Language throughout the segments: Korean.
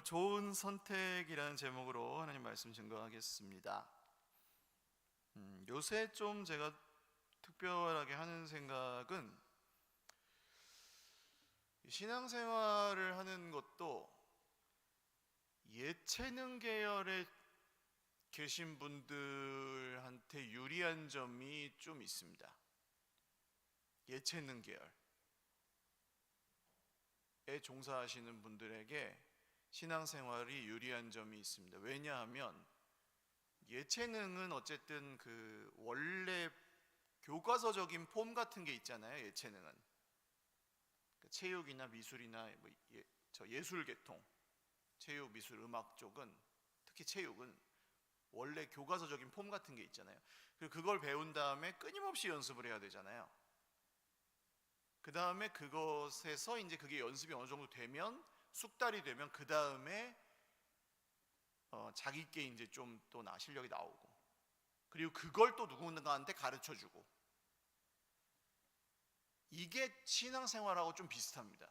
좋은 선택이라는 제목으로 하나님 말씀 증거하겠습니다. 요새 좀 제가 특별하게 하는 생각은 신앙생활을 하는 것도 예체능 계열에 계신 분들한테 유리한 점이 좀 있습니다. 예체능 계열에 종사하시는 분들에게 신앙생활이 유리한 점이 있습니다. 왜냐하면 예체능은 어쨌든 그 원래 교과서적인 폼 같은 게 있잖아요. 예체능은 체육이나 미술이나 예술 계통, 체육, 미술, 음악 쪽은, 특히 체육은 원래 교과서적인 폼 같은 게 있잖아요. 그리고 그걸 배운 다음에 끊임없이 연습을 해야 되잖아요. 그 다음에 그것에서 이제 그게 연습이 어느 정도 되면, 숙달이 되면 그 다음에 자기께 이제 좀 또 실력이 나오고, 그리고 그걸 또 누군가한테 가르쳐 주고, 이게 신앙생활하고 좀 비슷합니다.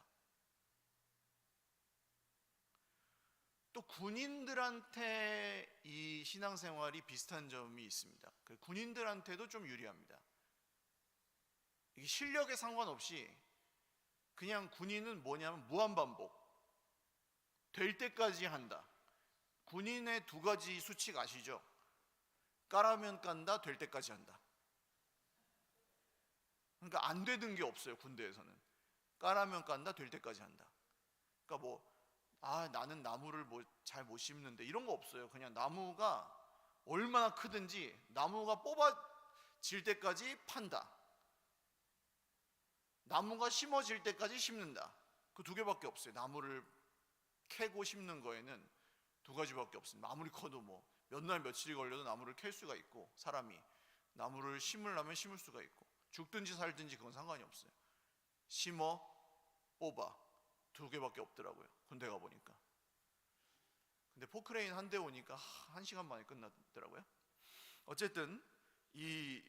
또 군인들한테 이 신앙생활이 비슷한 점이 있습니다. 군인들한테도 좀 유리합니다. 이게 실력에 상관없이 그냥 군인은 뭐냐면 무한반복, 될 때까지 한다. 군인의 두 가지 수칙 아시죠? 까라면 깐다, 될 때까지 한다. 그러니까 안 되는 게 없어요. 군대에서는 까라면 깐다, 될 때까지 한다. 그러니까 나는 나무를 잘 못 심는데 이런 거 없어요. 그냥 나무가 얼마나 크든지 나무가 뽑아질 때까지 판다. 나무가 심어질 때까지 심는다. 그 두 개밖에 없어요. 나무를 캐고 심는 거에는 두 가지밖에 없습니다. 아무리 커도 몇 날 며칠이 걸려도 나무를 캘 수가 있고, 사람이 나무를 심으려면 심을 수가 있고, 죽든지 살든지 그건 상관이 없어요. 심어, 뽑아, 두 개밖에 없더라고요. 군대 가 보니까. 근데 포크레인 한 대 오니까 1시간 만에 끝났더라고요. 어쨌든 이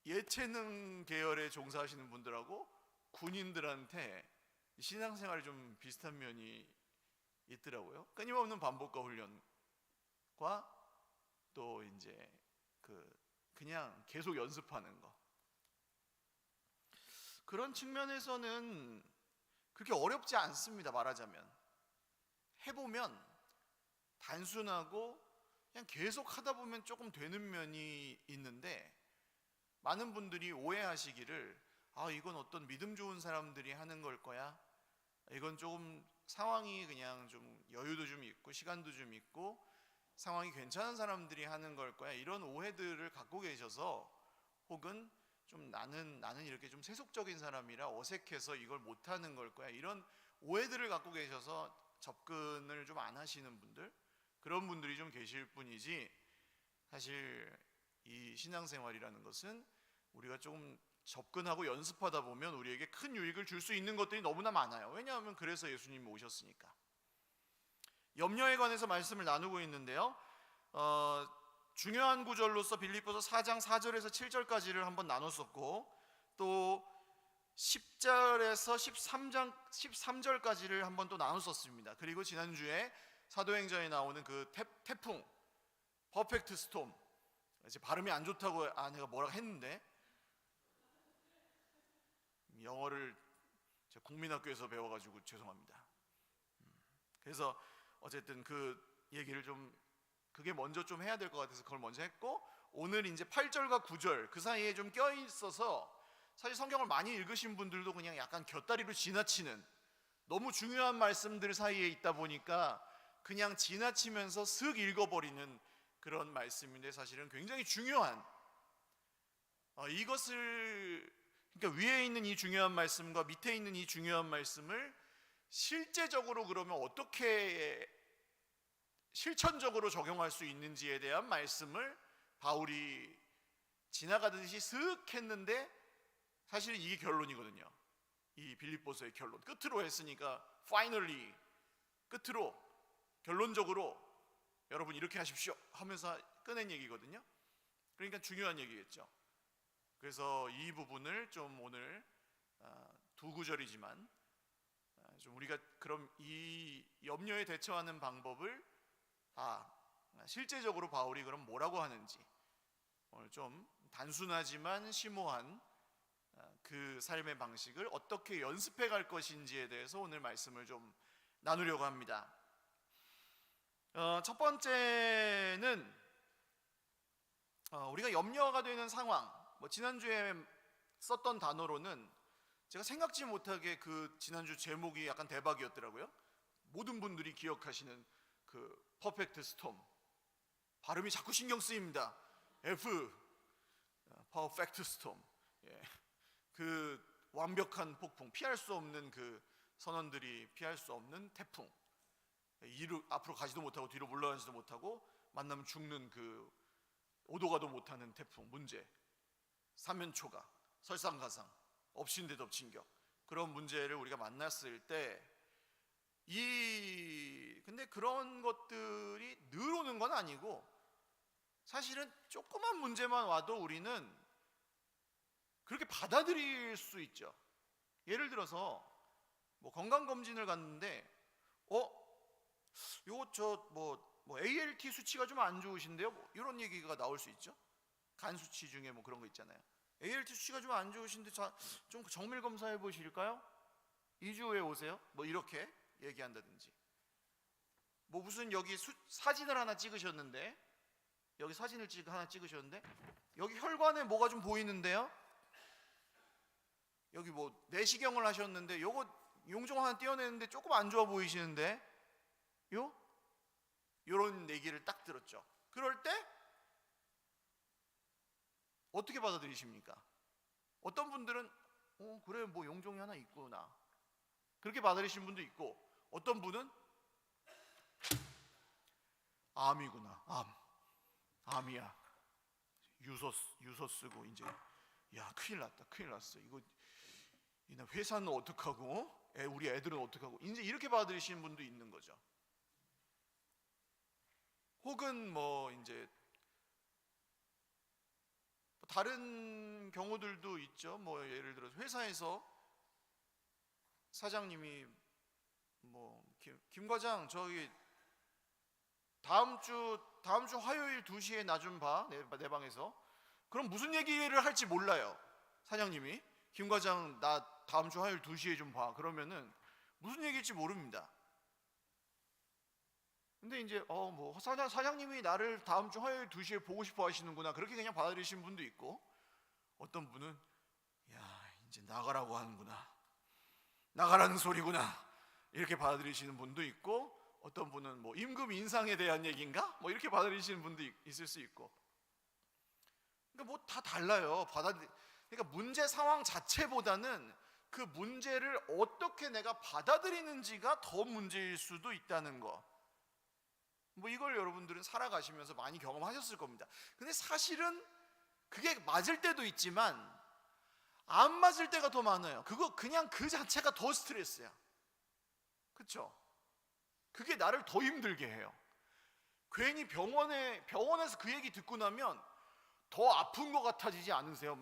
예체능 계열에 종사하시는 분들하고 군인들한테 신앙생활이 좀 비슷한 면이 있더라고요. 끊임없는 반복과 훈련과 또 이제 그냥 계속 연습하는 거. 그런 측면에서는 그렇게 어렵지 않습니다. 말하자면 해보면 단순하고 그냥 계속 하다 보면 조금 되는 면이 있는데, 많은 분들이 오해하시기를 이건 어떤 믿음 좋은 사람들이 하는 걸 거야, 이건 조금 상황이 그냥 좀 여유도 좀 있고 시간도 좀 있고 상황이 괜찮은 사람들이 하는 걸 거야, 이런 오해들을 갖고 계셔서, 혹은 좀 나는 이렇게 좀 세속적인 사람이라 어색해서 이걸 못하는 걸 거야, 이런 오해들을 갖고 계셔서 접근을 좀 안 하시는 분들, 그런 분들이 좀 계실 뿐이지, 사실 이 신앙생활이라는 것은 우리가 조금 접근하고 연습하다 보면 우리에게 큰 유익을 줄 수 있는 것들이 너무나 많아요. 왜냐하면 그래서 예수님이 오셨으니까. 염려에 관해서 말씀을 나누고 있는데요, 중요한 구절로서 빌립보서 4장 4절에서 7절까지를 한번 나눴었고, 또 10절에서 13절까지를 한번 또 나눴었습니다. 그리고 지난주에 사도행전에 나오는 그 태풍, 퍼펙트 스톰, 발음이 안 좋다고 아내가 뭐라고 했는데, 영어를 국민학교에서 배워가지고 죄송합니다. 그래서 어쨌든 그 얘기를 그게 먼저 좀 해야 될 것 같아서 그걸 먼저 했고, 오늘 이제 8절과 9절 그 사이에 좀 껴있어서, 사실 성경을 많이 읽으신 분들도 그냥 약간 곁다리로 지나치는, 너무 중요한 말씀들 사이에 있다 보니까 그냥 지나치면서 슥 읽어버리는 그런 말씀인데, 사실은 굉장히 중요한, 이것을, 그러니까 위에 있는 이 중요한 말씀과 밑에 있는 이 중요한 말씀을 실제적으로 그러면 어떻게 실천적으로 적용할 수 있는지에 대한 말씀을 바울이 지나가듯이 슥 했는데, 사실은 이게 결론이거든요. 이 빌립보서의 결론, 끝으로 했으니까 finally, 끝으로 결론적으로 여러분 이렇게 하십시오 하면서 꺼낸 얘기거든요. 그러니까 중요한 얘기겠죠. 그래서 이 부분을 좀 오늘 두 구절이지만 좀 우리가 그럼 이 염려에 대처하는 방법을 실제적으로 바울이 그럼 뭐라고 하는지 오늘 좀 단순하지만 심오한 그 삶의 방식을 어떻게 연습해 갈 것인지에 대해서 오늘 말씀을 좀 나누려고 합니다. 첫 번째는 우리가 염려가 되는 상황, 지난주에 썼던 단어로는 제가 생각지 못하게 그 지난주 제목이 약간 대박이었더라고요. 모든 분들이 기억하시는 그 퍼펙트 스톰, 발음이 자꾸 신경 쓰입니다. 퍼펙트 스톰, 그 완벽한 폭풍, 피할 수 없는 그 선원들이 피할 수 없는 태풍, 앞으로 가지도 못하고 뒤로 물러가지도 못하고 만나면 죽는 그 오도 가도 못하는 태풍 문제, 사면초가, 설상가상, 엎친 데 덮친 격, 그런 문제를 우리가 만났을 때 근데 그런 것들이 늘 오는 건 아니고 사실은 조그만 문제만 와도 우리는 그렇게 받아들일 수 있죠. 예를 들어서 건강검진을 갔는데 ALT 수치가 좀 안 좋으신데요, 이런 얘기가 나올 수 있죠. 간 수치 중에 그런 거 있잖아요. ALT 수치가 좀 안 좋으신데 좀 정밀 검사해 보실까요? 2주 후에 오세요. 이렇게 얘기한다든지, 무슨 여기 사진을 하나 찍으셨는데, 여기 사진을 하나 찍으셨는데 여기 혈관에 뭐가 좀 보이는데요, 여기 내시경을 하셨는데 요거 용종 하나 떼어내는데 조금 안 좋아 보이시는데 요런 얘기를 딱 들었죠. 그럴 때 어떻게 받아들이십니까? 어떤 분들은 그래 용종이 하나 있구나, 그렇게 받아들이시는 분도 있고, 어떤 분은 암이구나, 암이야, 유서 쓰고 이제 큰일 났다, 큰일 났어, 이거 회사는 어떡하고 우리 애들은 어떡하고, 이제 이렇게 받아들이시는 분도 있는 거죠. 혹은 이제 다른 경우들도 있죠. 예를 들어서 회사에서 사장님이 김 과장, 저기 다음 주 화요일 2시에 나 좀 봐, 내 방에서. 그럼 무슨 얘기를 할지 몰라요. 사장님이 김 과장 나 다음 주 화요일 2시에 좀 봐, 그러면은 무슨 얘기일지 모릅니다. 근데 이제 사장님이 나를 다음 주 화요일 2시에 보고 싶어 하시는구나, 그렇게 그냥 받아들이시는 분도 있고, 어떤 분은 이제 나가라고 하는구나, 나가라는 소리구나, 이렇게 받아들이시는 분도 있고, 어떤 분은 임금 인상에 대한 얘기인가 이렇게 받아들이시는 분도 있을 수 있고, 그러니까 다 달라요. 그러니까 문제 상황 자체보다는 그 문제를 어떻게 내가 받아들이는지가 더 문제일 수도 있다는 거. 이걸 여러분들은 살아가시면서 많이 경험하셨을 겁니다. 근데 사실은 그게 맞을 때도 있지만 안 맞을 때가 더 많아요. 그냥 그 자체가 더 스트레스야. 그렇죠? 그게 나를 더 힘들게 해요. 괜히 병원에서 그 얘기 듣고 나면 더 아픈 것 같아지지 않으세요?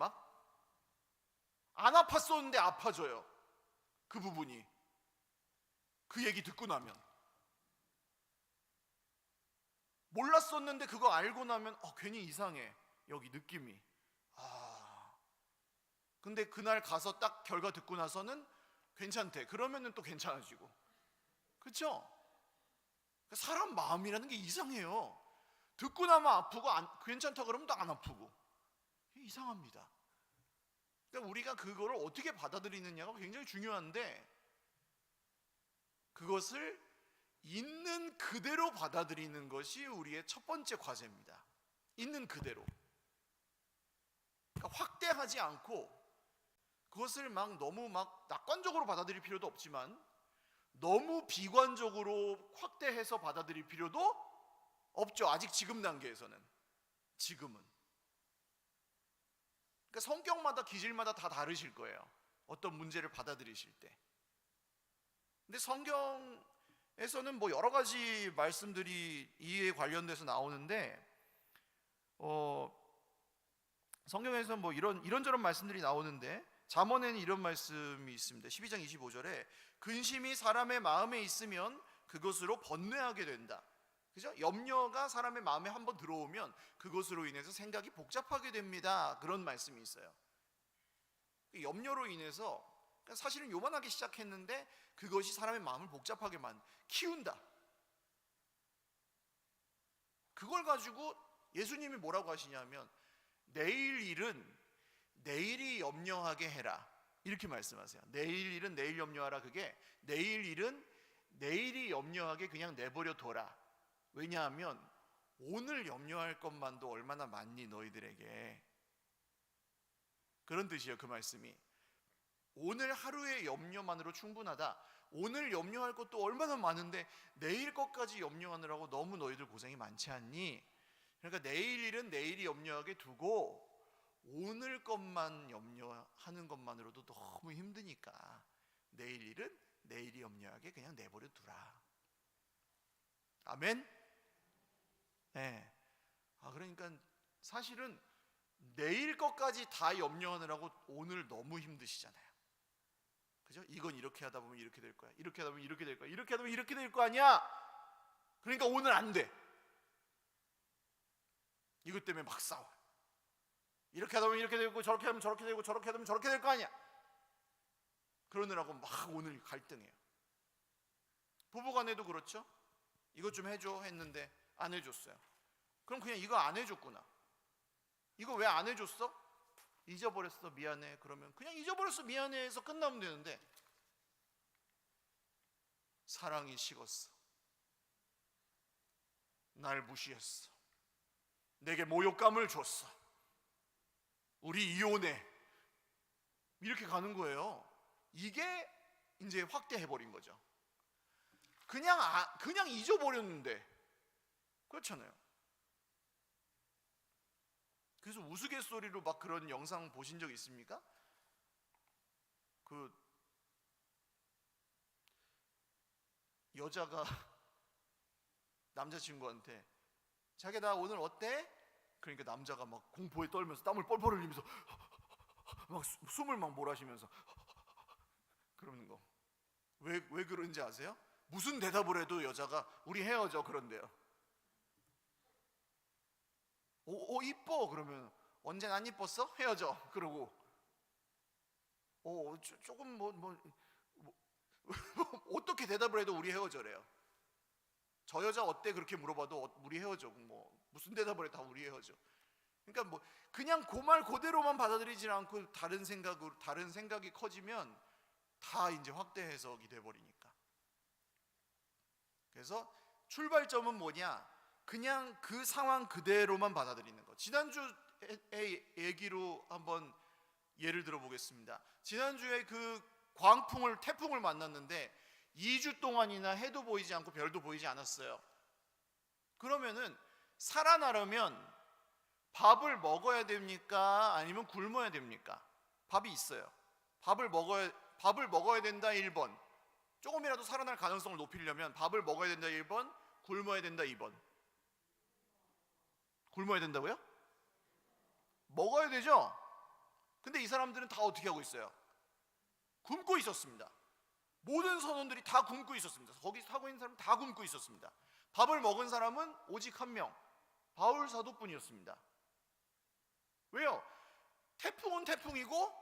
안 아팠었는데 아파져요. 그 부분이. 그 얘기 듣고 나면. 몰랐었는데 그거 알고 나면 괜히 이상해, 여기 느낌이. 근데 그날 가서 딱 결과 듣고 나서는 괜찮대. 그러면은 또 괜찮아지고. 그렇죠? 사람 마음이라는 게 이상해요. 듣고 나면 아프고 괜찮다 그러면 또 안 아프고. 이상합니다. 그러니까 우리가 그거를 어떻게 받아들이느냐가 굉장히 중요한데, 그것을 있는 그대로 받아들이는 것이 우리의 첫 번째 과제입니다. 있는 그대로. 그러니까 확대하지 않고, 그것을 너무 낙관적으로 받아들일 필요도 없지만 너무 비관적으로 확대해서 받아들일 필요도 없죠. 아직 지금 단계에서는. 지금은. 그러니까 성격마다 기질마다 다 다르실 거예요. 어떤 문제를 받아들이실 때. 근데 성경에서는 여러 가지 말씀들이 이에 관련돼서 나오는데, 성경에서 이런저런 말씀들이 나오는데, 잠언에는 이런 말씀이 있습니다. 12장 25절에 근심이 사람의 마음에 있으면 그것으로 번뇌하게 된다. 그죠? 염려가 사람의 마음에 한번 들어오면 그것으로 인해서 생각이 복잡하게 됩니다. 그런 말씀이 있어요. 염려로 인해서 사실은 요만하게 시작했는데 그것이 사람의 마음을 복잡하게 키운다. 그걸 가지고 예수님이 뭐라고 하시냐면 내일 일은 내일이 염려하게 해라, 이렇게 말씀하세요. 내일 일은 내일 염려하라. 그게 내일 일은 내일이 염려하게 그냥 내버려 둬라. 왜냐하면 오늘 염려할 것만도 얼마나 많니 너희들에게. 그런 뜻이에요. 그 말씀이 오늘 하루의 염려만으로 충분하다. 오늘 염려할 것도 얼마나 많은데 내일 것까지 염려하느라고 너무 너희들 고생이 많지 않니? 그러니까 내일 일은 내일이 염려하게 두고 오늘 것만 염려하는 것만으로도 너무 힘드니까 내일 일은 내일이 염려하게 그냥 내버려 두라. 아멘? 네. 그러니까 사실은 내일 것까지 다 염려하느라고 오늘 너무 힘드시잖아요. 그죠? 이건 이렇게 하다 보면 이렇게 될 거야. 이렇게 하다 보면 이렇게 될 거야. 이렇게 하다 보면 이렇게 될 거 아니야. 그러니까 오늘 안 돼. 이것 때문에 막 싸워. 이렇게 하다 보면 이렇게 되고 저렇게 하면 저렇게 되고 저렇게 하면 저렇게 될 거 아니야. 그러느라고 막 오늘 갈등해요. 부부간에도 그렇죠. 이것 좀 해줘 했는데 안 해줬어요. 그럼 그냥 이거 안 해줬구나. 이거 왜 안 해줬어? 잊어버렸어, 미안해. 그러면 그냥 잊어버렸어, 미안해 해서 끝나면 되는데 사랑이 식었어. 날 무시했어. 내게 모욕감을 줬어. 우리 이혼해. 이렇게 가는 거예요. 이게 이제 확대해버린 거죠. 그냥 잊어버렸는데. 그렇잖아요. 그래서 우스갯소리로 막 그런 영상 보신 적 있습니까? 그 여자가 남자친구한테 자기야 나 오늘 어때? 그러니까 남자가 막 공포에 떨면서 땀을 뻘뻘 흘리면서 막 숨을 막 몰아쉬면서 그러는 거. 왜 그런지 아세요? 무슨 대답을 해도 여자가 우리 헤어져 그런대요. 이뻐. 그러면 언젠 안 이뻤어? 헤어져. 그러고 조금 어떻게 대답을 해도 우리 헤어져래요. 저 여자 어때? 그렇게 물어봐도 우리 헤어져. 무슨 대답을 해도 다 우리 헤어져. 그러니까 그냥 그 말 그대로만 받아들이지 않고 다른 생각이 커지면 다 이제 확대 해석이 돼 버리니까. 그래서 출발점은 뭐냐? 그냥 그 상황 그대로만 받아들이는 거. 지난주의 얘기로 한번 예를 들어 보겠습니다. 지난주에 그 태풍을 만났는데 2주 동안이나 해도 보이지 않고 별도 보이지 않았어요. 그러면은 살아나려면 밥을 먹어야 됩니까? 아니면 굶어야 됩니까? 밥이 있어요. 밥을 먹어야 된다 1번. 조금이라도 살아날 가능성을 높이려면 밥을 먹어야 된다 1번, 굶어야 된다 2번. 굶어야 된다고요? 먹어야 되죠? 근데 이 사람들은 다 어떻게 하고 있어요? 굶고 있었습니다. 모든 선원들이 다 굶고 있었습니다. 거기 타고 있는 사람은 다 굶고 있었습니다. 밥을 먹은 사람은 오직 한 명, 바울 사도뿐이었습니다. 왜요? 태풍은 태풍이고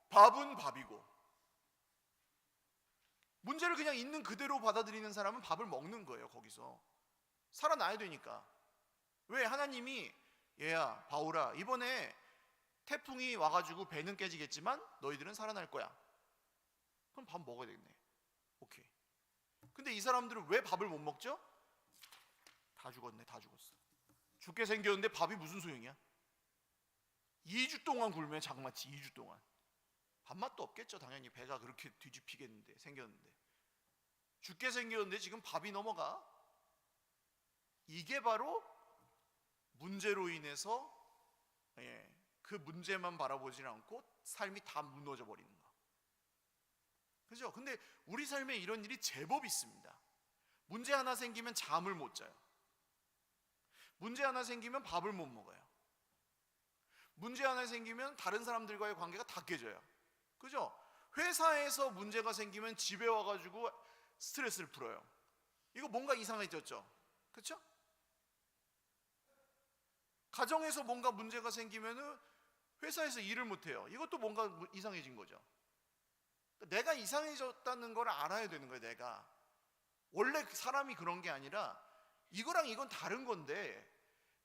밥은 밥이고, 문제를 그냥 있는 그대로 받아들이는 사람은 밥을 먹는 거예요. 거기서 살아나야 되니까. 왜? 하나님이 얘야 바울아 이번에 태풍이 와가지고 배는 깨지겠지만 너희들은 살아날 거야. 그럼 밥 먹어야 되겠네. 오케이. 근데 이 사람들은 왜 밥을 못 먹죠? 다 죽었네. 다 죽었어. 죽게 생겼는데 밥이 무슨 소용이야? 2주 동안 굶으면 장마치. 2주 동안 밥맛도 없겠죠. 당연히 배가 그렇게 뒤집히겠는데 생겼는데. 죽게 생겼는데 지금 밥이 넘어가. 이게 바로 문제로 인해서 그 문제만 바라보지 않고 삶이 다 무너져 버리는 거. 그죠? 근데 우리 삶에 이런 일이 제법 있습니다. 문제 하나 생기면 잠을 못 자요. 문제 하나 생기면 밥을 못 먹어요. 문제 하나 생기면 다른 사람들과의 관계가 다 깨져요. 그죠? 회사에서 문제가 생기면 집에 와가지고 스트레스를 풀어요. 이거 뭔가 이상해졌죠? 그렇죠? 가정에서 뭔가 문제가 생기면은 회사에서 일을 못해요. 이것도 뭔가 이상해진 거죠. 내가 이상해졌다는 걸 알아야 되는 거예요. 내가 원래 사람이 그런 게 아니라 이거랑 이건 다른 건데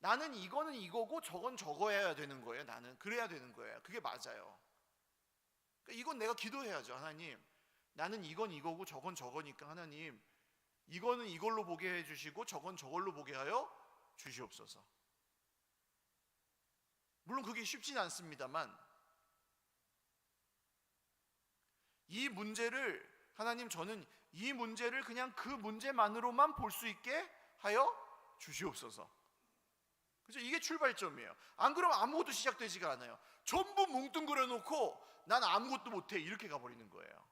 나는 이거는 이거고 저건 저거여야 되는 거예요. 나는 그래야 되는 거예요. 그게 맞아요. 그러니까 이건 내가 기도해야죠. 하나님, 나는 이건 이거고 저건 저거니까 하나님, 이거는 이걸로 보게 해주시고 저건 저걸로 보게 하여 주시옵소서. 물론 그게 쉽진 않습니다만 이 문제를 하나님, 저는 이 문제를 그냥 그 문제만으로만 볼 수 있게 하여 주시옵소서. 그렇죠? 이게 출발점이에요. 안 그러면 아무것도 시작되지가 않아요. 전부 뭉뚱그려 놓고 난 아무것도 못해 이렇게 가버리는 거예요.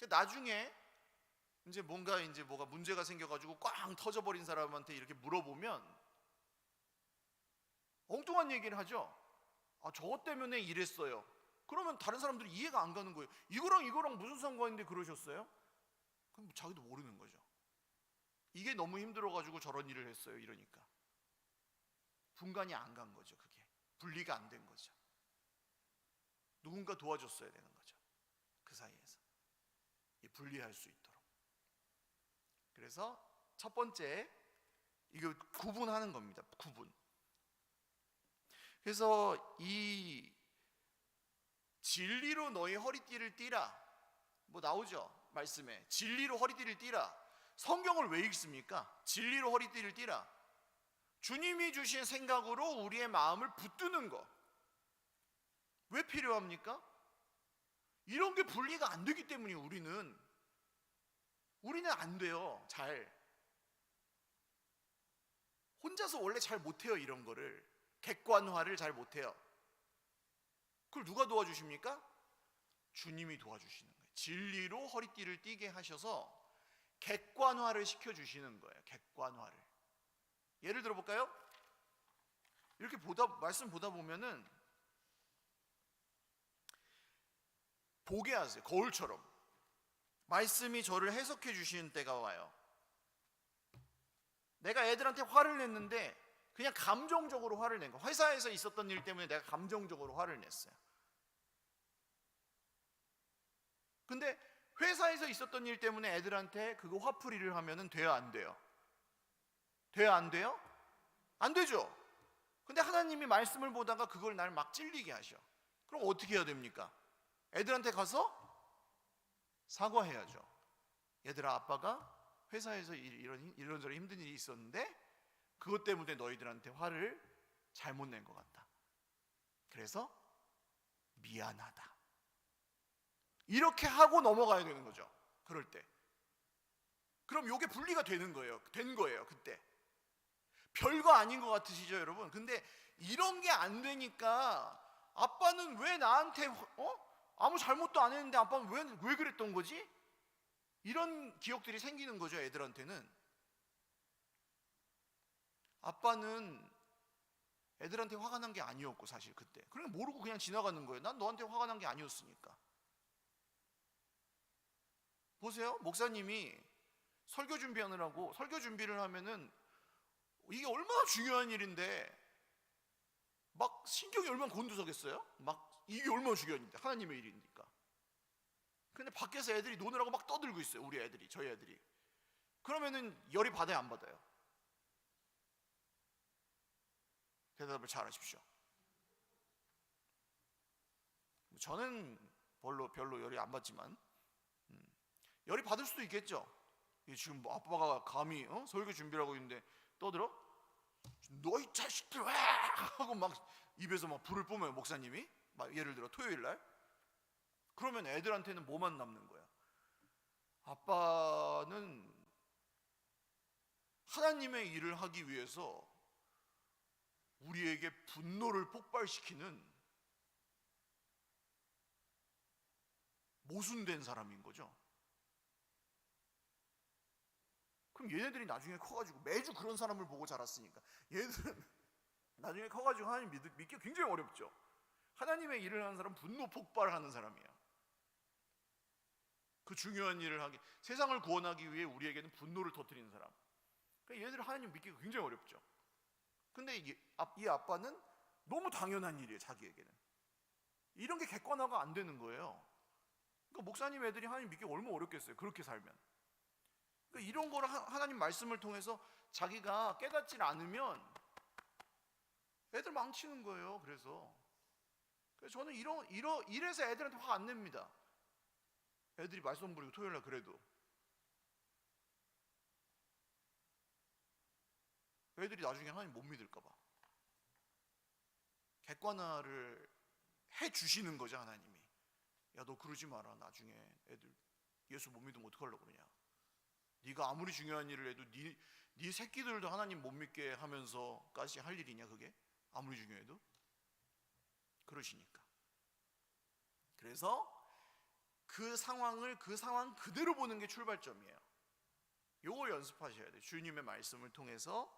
나중에 이제 뭐가 문제가 생겨가지고 꽝 터져버린 사람한테 이렇게 물어보면 엉뚱한 얘기를 하죠. 아, 저것 때문에 이랬어요. 그러면 다른 사람들이 이해가 안 가는 거예요. 이거랑 무슨 상관인데 그러셨어요? 그럼 자기도 모르는 거죠. 이게 너무 힘들어가지고 저런 일을 했어요. 이러니까 분간이 안 간 거죠. 그게 분리가 안 된 거죠. 누군가 도와줬어야 되는 거죠. 그 사이에서 분리할 수 있도록. 그래서 첫 번째, 이거 구분하는 겁니다. 구분. 그래서 이 진리로 너희 허리띠를 띠라, 뭐 나오죠 말씀에. 진리로 허리띠를 띠라. 성경을 왜 읽습니까? 진리로 허리띠를 띠라. 주님이 주신 생각으로 우리의 마음을 붙드는 거. 왜 필요합니까? 이런 게 분리가 안 되기 때문에 우리는 안 돼요. 잘 혼자서 원래 잘 못해요. 이런 거를 객관화를 잘 못해요. 그걸 누가 도와주십니까? 주님이 도와주시는 거예요. 진리로 허리띠를 띠게 하셔서 객관화를 시켜주시는 거예요. 객관화를. 예를 들어볼까요? 이렇게 말씀 보다 보면은 보게 하세요. 거울처럼 말씀이 저를 해석해 주시는 때가 와요. 내가 애들한테 화를 냈는데 그냥 감정적으로 화를 낸 거. 회사에서 있었던 일 때문에 내가 감정적으로 화를 냈어요. 근데 회사에서 있었던 일 때문에 애들한테 그거 화풀이를 하면은 돼요, 안 돼요? 돼요, 안 돼요? 안 되죠. 근데 하나님이 말씀을 보다가 그걸 날 막 찔리게 하셔. 그럼 어떻게 해야 됩니까? 애들한테 가서 사과해야죠. 얘들아, 아빠가 회사에서 이런저런 힘든 일이 있었는데 그것 때문에 너희들한테 화를 잘못 낸 것 같다. 그래서 미안하다. 이렇게 하고 넘어가야 되는 거죠. 그럴 때. 그럼 이게 분리가 되는 거예요. 된 거예요. 그때. 별거 아닌 것 같으시죠, 여러분? 근데 이런 게 안 되니까 아빠는 왜 나한테 아무 잘못도 안 했는데 아빠는 왜 그랬던 거지? 이런 기억들이 생기는 거죠. 애들한테는. 아빠는 애들한테 화가 난 게 아니었고 사실 그때. 그러니까 모르고 그냥 지나가는 거예요. 난 너한테 화가 난 게 아니었으니까. 보세요. 목사님이 설교 준비하느라고 설교 준비를 하면은 이게 얼마나 중요한 일인데 막 신경이 얼마나 곤두서겠어요? 막 이게 얼마나 중요한 일인데 하나님의 일이니까. 근데 밖에서 애들이 노느라고 막 떠들고 있어요. 우리 애들이, 저희 애들이. 그러면은 열이 받아요, 안 받아요? 대답을 잘 하십시오. 저는 별로 열이 안 받지만 열이 받을 수도 있겠죠. 지금 뭐 아빠가 감히 설교 준비를 하고 있는데 떠들어? 너희 자식들 왜 하고 막 입에서 막 불을 뿜어요. 목사님이 막 예를 들어 토요일 날. 그러면 애들한테는 뭐만 남는 거야? 아빠는 하나님의 일을 하기 위해서 우리에게 분노를 폭발시키는 모순된 사람인 거죠. 그럼 얘네들이 나중에 커가지고 매주 그런 사람을 보고 자랐으니까 얘네들은 나중에 커가지고 하나님 믿기 굉장히 어렵죠. 하나님의 일을 하는 사람은 분노 폭발하는 사람이야. 그 중요한 일을 하기, 세상을 구원하기 위해 우리에게는 분노를 터뜨리는 사람. 그러니까 얘들 하나님 믿기가 굉장히 어렵죠. 근데 이 아빠는 너무 당연한 일이에요. 자기에게는 이런 게 객관화가 안 되는 거예요. 그러니까 목사님 애들이 하나님 믿기가 얼마나 어렵겠어요, 그렇게 살면. 그러니까 이런 거를 하나님 말씀을 통해서 자기가 깨닫지 않으면 애들 망치는 거예요. 그래서 저는 이래서 애들한테 화 안 냅니다. 애들이 말씀 부리고 토요일날 그래도 애들이 나중에 하나님 못 믿을까 봐 객관화를 해 주시는 거죠. 하나님이 야, 너 그러지 마라. 나중에 애들 예수 못 믿으면 어떡하려고 그러냐. 네가 아무리 중요한 일을 해도 네 새끼들도 하나님 못 믿게 하면서까지 할 일이냐 그게? 아무리 중요해도? 그러시니까. 그래서 그 상황 그대로 보는 게 출발점이에요. 요걸 연습하셔야 돼요. 주님의 말씀을 통해서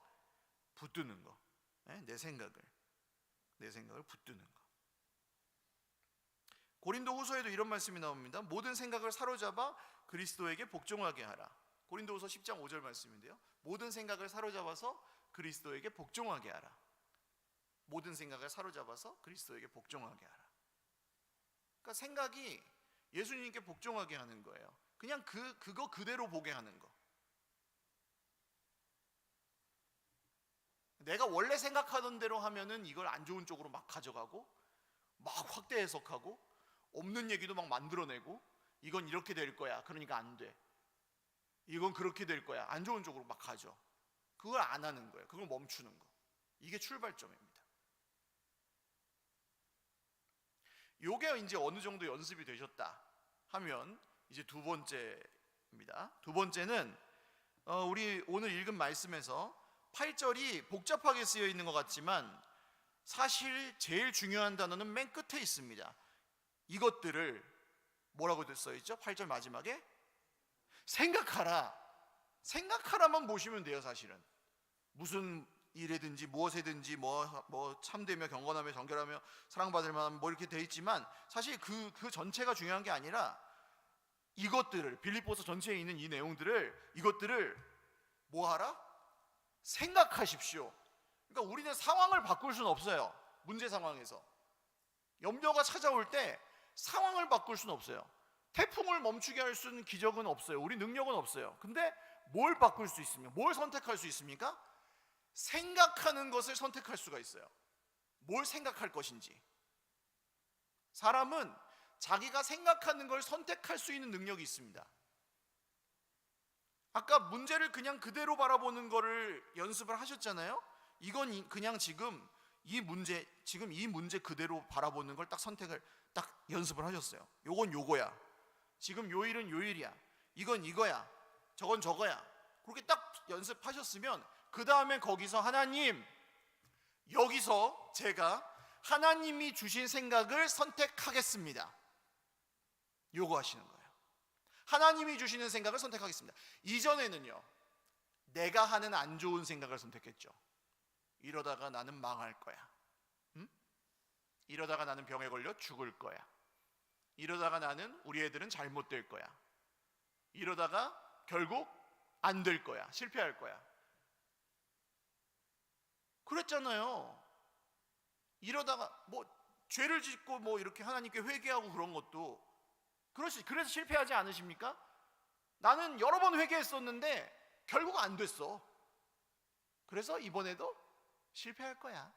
붙드는 거. 내 생각을 붙드는 거. 고린도 후서에도 이런 말씀이 나옵니다. 모든 생각을 사로잡아 그리스도에게 복종하게 하라. 고린도 후서 10장 5절 말씀인데요. 모든 생각을 사로잡아서 그리스도에게 복종하게 하라. 모든 생각을 사로잡아서 그리스도에게 복종하게 하라. 그러니까 생각이 예수님께 복종하게 하는 거예요. 그냥 그거 그대로 보게 하는 거. 내가 원래 생각하던 대로 하면은 이걸 안 좋은 쪽으로 막 가져가고 막 확대 해석하고 없는 얘기도 막 만들어내고 이건 이렇게 될 거야. 그러니까 안 돼. 이건 그렇게 될 거야. 안 좋은 쪽으로 막 가죠. 그걸 안 하는 거예요. 그걸 멈추는 거. 이게 출발점입니다. 요게 이제 어느 정도 연습이 되셨다 하면 이제 두 번째입니다. 두 번째는 우리 오늘 읽은 말씀에서 8절이 복잡하게 쓰여 있는 것 같지만 사실 제일 중요한 단어는 맨 끝에 있습니다. 이것들을 뭐라고 써 있죠? 8절 마지막에 생각하라. 생각하라만 보시면 돼요. 사실은 무슨 일에든지 무엇에든지 뭐 참되며 경건하며 정결하며 사랑받을 만한 뭐 이렇게 돼 있지만 사실 그 전체가 중요한 게 아니라 이것들을 빌립보서 전체에 있는 이 내용들을 이것들을 뭐하라? 생각하십시오. 그러니까 우리는 상황을 바꿀 수는 없어요. 문제 상황에서 염려가 찾아올 때 상황을 바꿀 수는 없어요. 태풍을 멈추게 할 수 있는 기적은 없어요. 우리 능력은 없어요. 근데 뭘 바꿀 수 있습니까? 뭘 선택할 수 있습니까? 생각하는 것을 선택할 수가 있어요. 뭘 생각할 것인지. 사람은 자기가 생각하는 걸 선택할 수 있는 능력이 있습니다. 아까 문제를 그냥 그대로 바라보는 거를 연습을 하셨잖아요. 이건 그냥 지금 이 문제 그대로 바라보는 걸 딱 선택을 딱 연습을 하셨어요. 요건 요거야. 지금 요 일은 요 일이야. 이건 이거야. 저건 저거야. 그렇게 딱 연습하셨으면 그 다음에 거기서 하나님, 여기서 제가 하나님이 주신 생각을 선택하겠습니다. 요거 하시는 거예요. 하나님이 주시는 생각을 선택하겠습니다. 이전에는요, 내가 하는 안 좋은 생각을 선택했죠. 이러다가 나는 망할 거야. 이러다가 나는 병에 걸려 죽을 거야. 이러다가 나는 우리 애들은 잘못될 거야. 이러다가 결국 안 될 거야. 실패할 거야. 그랬잖아요. 이러다가 뭐 죄를 짓고 뭐 이렇게 하나님께 회개하고 그런 것도 그래서 실패하지 않으십니까? 나는 여러 번 회개했었는데 결국 안 됐어. 그래서 이번에도 실패할 거야.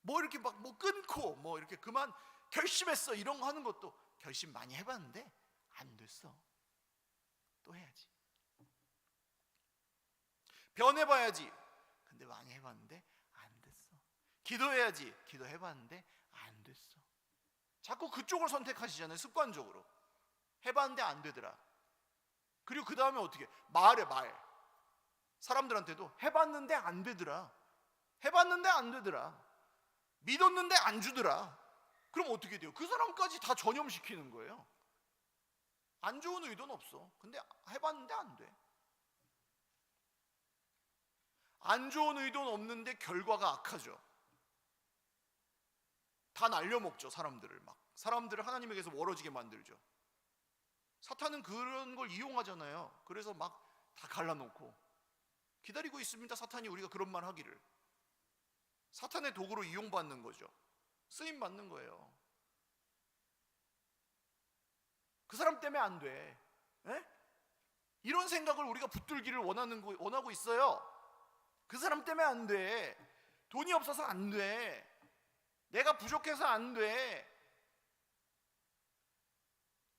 뭐 이렇게 막 뭐 끊고 뭐 이렇게 그만 결심했어 이런 거 하는 것도 결심 많이 해봤는데 안 됐어. 또 해야지. 변해봐야지. 근데 많이 해봤는데 안 됐어. 기도해야지. 기도해봤는데 안 됐어. 자꾸 그쪽을 선택하시잖아요. 습관적으로. 해봤는데 안 되더라. 그리고 그 다음에 어떻게? 말. 사람들한테도 해봤는데 안 되더라. 해봤는데 안 되더라. 믿었는데 안 주더라. 그럼 어떻게 돼요? 그 사람까지 다 전염시키는 거예요. 안 좋은 의도는 없어. 근데 해봤는데 안 돼. 안 좋은 의도는 없는데 결과가 악하죠. 다 날려먹죠. 사람들을 하나님에게서 멀어지게 만들죠. 사탄은 그런 걸 이용하잖아요. 그래서 막 다 갈라놓고 기다리고 있습니다. 사탄이 우리가 그런 말 하기를. 사탄의 도구로 이용받는 거죠. 쓰임 받는 거예요. 그 사람 때문에 안 돼. 에? 이런 생각을 우리가 붙들기를 원하고 있어요. 그 사람 때문에 안 돼. 돈이 없어서 안 돼. 내가 부족해서 안 돼.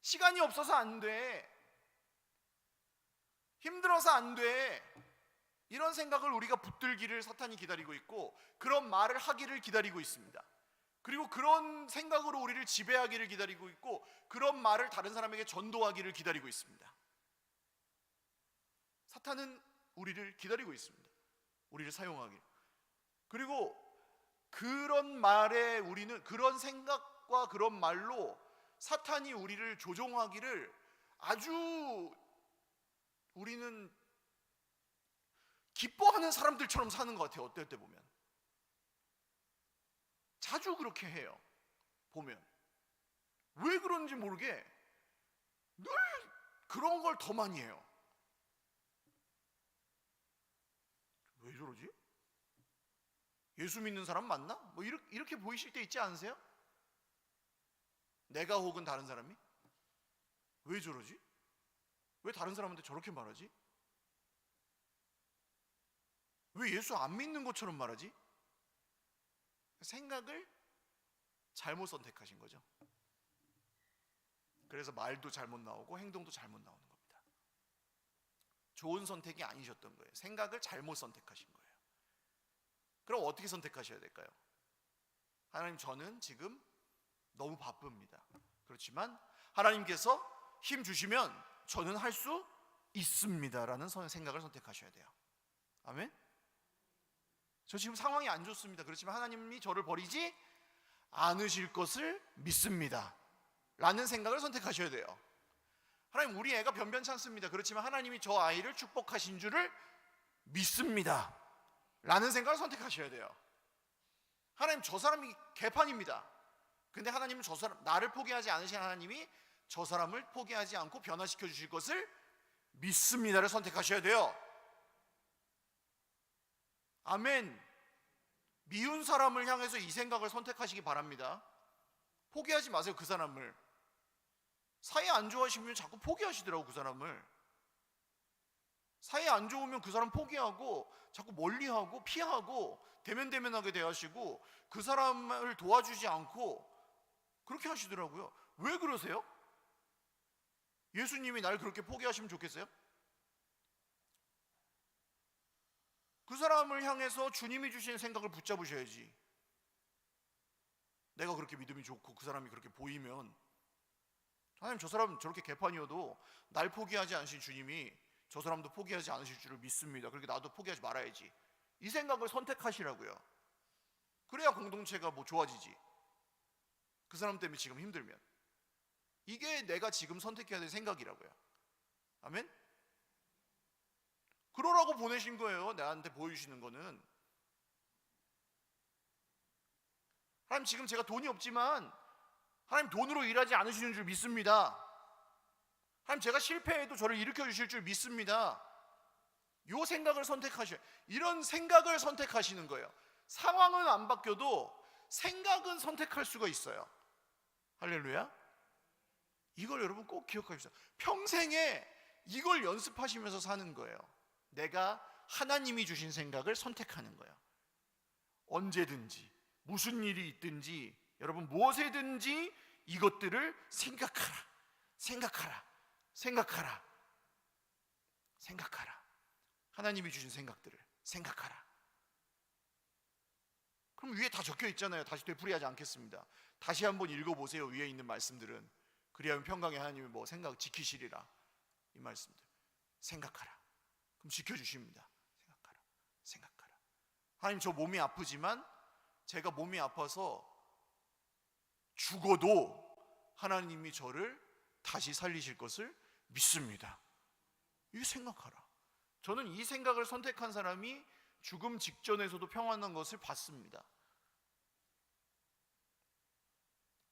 시간이 없어서 안 돼. 힘들어서 안 돼. 이런 생각을 우리가 붙들기를 사탄이 기다리고 있고, 그런 말을 하기를 기다리고 있습니다. 그리고 그런 생각으로 우리를 지배하기를 기다리고 있고, 그런 말을 다른 사람에게 전도하기를 기다리고 있습니다. 사탄은 우리를 기다리고 있습니다. 우리를 사용하기. 그리고 그런 말에 우리는, 그런 생각과 그런 말로 사탄이 우리를 조종하기를 아주 우리는 기뻐하는 사람들처럼 사는 것 같아요. 어떨 때 보면 자주 그렇게 해요. 보면 왜 그런지 모르게 늘 그런 걸 더 많이 해요. 왜 저러지? 예수 믿는 사람 맞나? 뭐 이렇게 보이실 때 있지 않으세요? 내가 혹은 다른 사람이? 왜 저러지? 왜 다른 사람한테 저렇게 말하지? 왜 예수 안 믿는 것처럼 말하지? 생각을 잘못 선택하신 거죠. 그래서 말도 잘못 나오고 행동도 잘못 나오는 겁니다. 좋은 선택이 아니셨던 거예요. 생각을 잘못 선택하신 거예요. 그럼 어떻게 선택하셔야 될까요? 하나님, 저는 지금 너무 바쁩니다. 그렇지만 하나님께서 힘 주시면 저는 할 수 있습니다 라는 생각을 선택하셔야 돼요. 아멘. 저 지금 상황이 안 좋습니다. 그렇지만 하나님이 저를 버리지 않으실 것을 믿습니다 라는 생각을 선택하셔야 돼요. 하나님, 우리 애가 변변치 않습니다. 그렇지만 하나님이 저 아이를 축복하신 줄을 믿습니다 라는 생각을 선택하셔야 돼요. 하나님, 저 사람이 개판입니다. 근데 하나님은 저 사람, 나를 포기하지 않으신 하나님이 저 사람을 포기하지 않고 변화시켜 주실 것을 믿습니다를 선택하셔야 돼요. 아멘. 미운 사람을 향해서 이 생각을 선택하시기 바랍니다. 포기하지 마세요. 그 사람을. 사이 안 좋아하시면 자꾸 포기하시더라고. 그 사람을. 사이 안 좋으면 그 사람 포기하고 자꾸 멀리하고 피하고 대면대면하게 대하시고 그 사람을 도와주지 않고 그렇게 하시더라고요. 왜 그러세요? 예수님이 날 그렇게 포기하시면 좋겠어요? 그 사람을 향해서 주님이 주신 생각을 붙잡으셔야지. 내가 그렇게 믿음이 좋고 그 사람이 그렇게 보이면, 하나님, 저 사람은 저렇게 개판이어도 날 포기하지 않으신 주님이 저 사람도 포기하지 않으실 줄을 믿습니다. 그렇게 나도 포기하지 말아야지. 이 생각을 선택하시라고요. 그래야 공동체가 뭐 좋아지지. 그 사람 때문에 지금 힘들면. 이게 내가 지금 선택해야 될 생각이라고요. 아멘? 그러라고 보내신 거예요. 나한테 보여주시는 거는. 하나님, 지금 제가 돈이 없지만 하나님 돈으로 일하지 않으시는 줄 믿습니다. 하나님, 제가 실패해도 저를 일으켜 주실 줄 믿습니다. 이 생각을 선택하셔요. 이런 생각을 선택하시는 거예요. 상황은 안 바뀌어도 생각은 선택할 수가 있어요. 할렐루야. 이걸 여러분 꼭 기억하십시오. 평생에 이걸 연습하시면서 사는 거예요. 내가 하나님이 주신 생각을 선택하는 거예요. 언제든지 무슨 일이 있든지 여러분 무엇에든지 이것들을 생각하라. 하나님이 주신 생각들을 생각하라. 그럼 위에 다 적혀 있잖아요. 다시 되풀이하지 않겠습니다. 다시 한번 읽어보세요. 위에 있는 말씀들은. 그리하면 평강의 하나님이 뭐 생각 지키시리라. 이 말씀들 생각하라. 그럼 지켜주십니다. 생각하라. 하나님, 저 몸이 아프지만 제가 몸이 아파서 죽어도 하나님이 저를 다시 살리실 것을 믿습니다. 이 생각하라. 저는 이 생각을 선택한 사람이 죽음 직전에서도 평안한 것을 봤습니다.